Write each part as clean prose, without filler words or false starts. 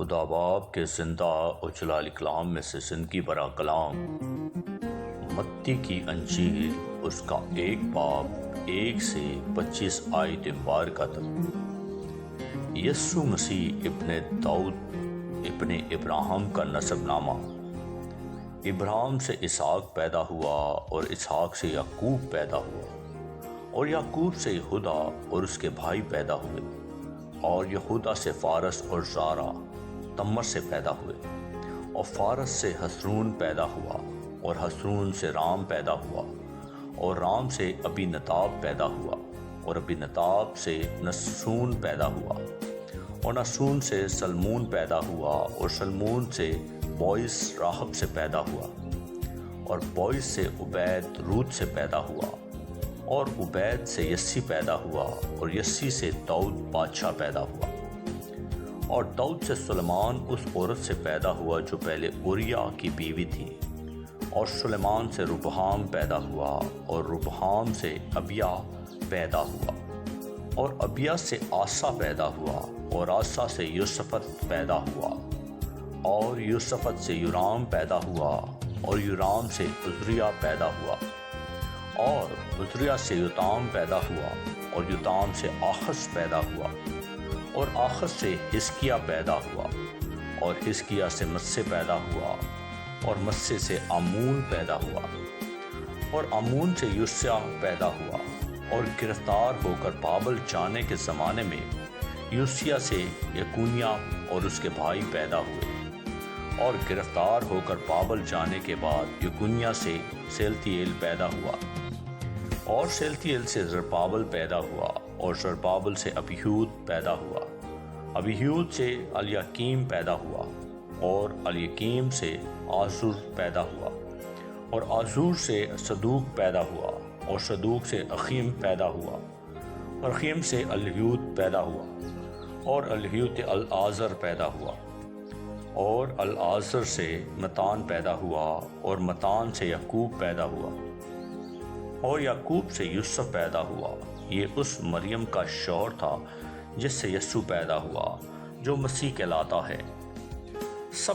خدا باپ کے زندہ و جلال کلام میں سے زندگی برا کلام متی کی انجیل اس کا 1 باب 1 سے 25 آیت مبارکہ تک۔ یسوع مسیح ابن داؤد ابن ابراہیم کا نسب نامہ۔ ابراہیم سے اسحاق پیدا ہوا اور اسحاق سے یعقوب پیدا ہوا اور یعقوب سے یہودا اور اس کے بھائی پیدا ہوئے اور یہودا سے فارس اور زارا تمر سے پیدا ہوئے اور فارس سے حسرون پیدا ہوا اور حسرون سے رام پیدا ہوا اور رام سے ابی نتاب پیدا ہوا اور ابی نتاب سے نسون پیدا ہوا اور نسون سے سلمون پیدا ہوا اور سلمون سے بوئس راحب سے پیدا ہوا اور بوئس سے عبید روت سے پیدا ہوا اور عبید سے یسی پیدا ہوا اور یسی سے داؤد بادشاہ پیدا ہوا اور داؤد سے سلیمان اس عورت سے پیدا ہوا جو پہلے اوریا کی بیوی تھی اور سلیمان سے ربحام پیدا ہوا اور ربحام سے ابیا پیدا ہوا اور ابیا سے آسا پیدا ہوا اور آسا سے یوسفت پیدا ہوا اور یوسفت سے یورام پیدا ہوا اور یورام سے عزریا پیدا ہوا اور عزریا سے یوتام پیدا ہوا اور یوتام سے آخز پیدا ہوا اور آخز سے حزقیہ پیدا ہوا اور حزقیہ سے مسے پیدا ہوا اور مسے سے آمون پیدا ہوا اور آمون سے یوسیہ پیدا ہوا اور گرفتار ہو کر بابل جانے کے زمانے میں یوسیہ سے یکونیا اور اس کے بھائی پیدا ہوئے اور گرفتار ہو کر بابل جانے کے بعد یکونیا سے سیلتیل پیدا ہوا اور سیلتیل سے زربابل پیدا ہوا اور زربابل سے ابیہود پیدا ہوا ابیہود سے الیاکیم پیدا ہوا اور الیاکیم سے آزور پیدا ہوا اور آزور سے صدوق پیدا ہوا اور صدوق سے اخیم پیدا ہوا اور اخیم سے الیہود پیدا ہوا اور الیہود سے العازر پیدا ہوا اور العازر سے متان پیدا ہوا اور متان سے یعقوب پیدا ہوا اور یعقوب سے یوسف پیدا ہوا۔ یہ اس مریم کا شوہر تھا جس سے یسوع پیدا ہوا جو مسیح کہلاتا ہے۔ سب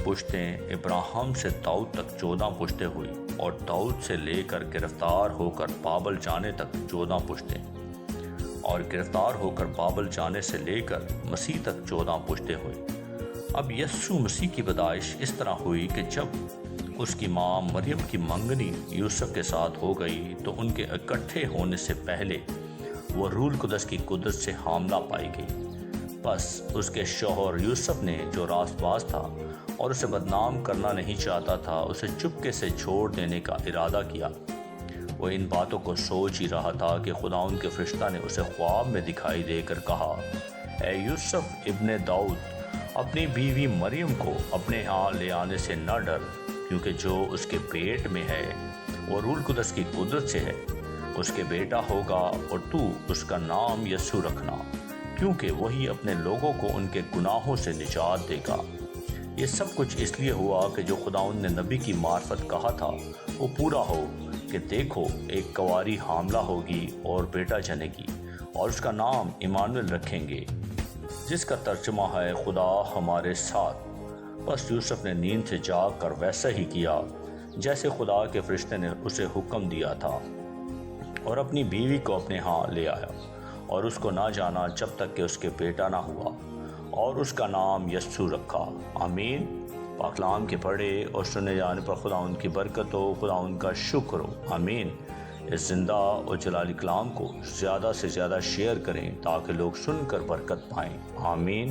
پشتیں ابراہیم سے داؤد تک 14 پشتیں ہوئی اور داؤد سے لے کر گرفتار ہو کر بابل جانے تک 14 پشتیں اور گرفتار ہو کر بابل جانے سے لے کر مسیح تک 14 پشتیں ہوئی۔ اب یسوع مسیح کی پیدائش اس طرح ہوئی کہ جب اس کی ماں مریم کی منگنی یوسف کے ساتھ ہو گئی تو ان کے اکٹھے ہونے سے پہلے وہ روح القدس کی قدرت سے حاملہ پائی گئی۔ بس اس کے شوہر یوسف نے جو راست باز تھا اور اسے بدنام کرنا نہیں چاہتا تھا اسے چپکے سے چھوڑ دینے کا ارادہ کیا۔ وہ ان باتوں کو سوچ ہی رہا تھا کہ خداوند کے فرشتہ نے اسے خواب میں دکھائی دے کر کہا، اے یوسف ابن داؤد، اپنی بیوی مریم کو اپنے ہاں لے آنے سے نہ ڈر، کیونکہ جو اس کے پیٹ میں ہے وہ روح القدس کی قدرت سے ہے۔ اس کے بیٹا ہوگا اور تو اس کا نام یسوع رکھنا، کیونکہ وہی اپنے لوگوں کو ان کے گناہوں سے نجات دے گا۔ یہ سب کچھ اس لیے ہوا کہ جو خداوند نے نبی کی معرفت کہا تھا وہ پورا ہو کہ دیکھو ایک کنواری حاملہ ہوگی اور بیٹا جنے گی اور اس کا نام ایمانویل رکھیں گے، جس کا ترجمہ ہے خدا ہمارے ساتھ۔ بس یوسف نے نیند سے جاگ کر ویسا ہی کیا جیسے خدا کے فرشتے نے اسے حکم دیا تھا اور اپنی بیوی کو اپنے ہاں لے آیا اور اس کو نہ جانا جب تک کہ اس کے بیٹا نہ ہوا اور اس کا نام یسوع رکھا۔ آمین۔ پاک کلام کے پڑھے اور سنے جانے پر خدا ان کی برکت ہو، خدا ان کا شکر ہو۔ آمین۔ اس زندہ اور جلالی کلام کو زیادہ سے زیادہ شیئر کریں تاکہ لوگ سن کر برکت پائیں۔ آمین۔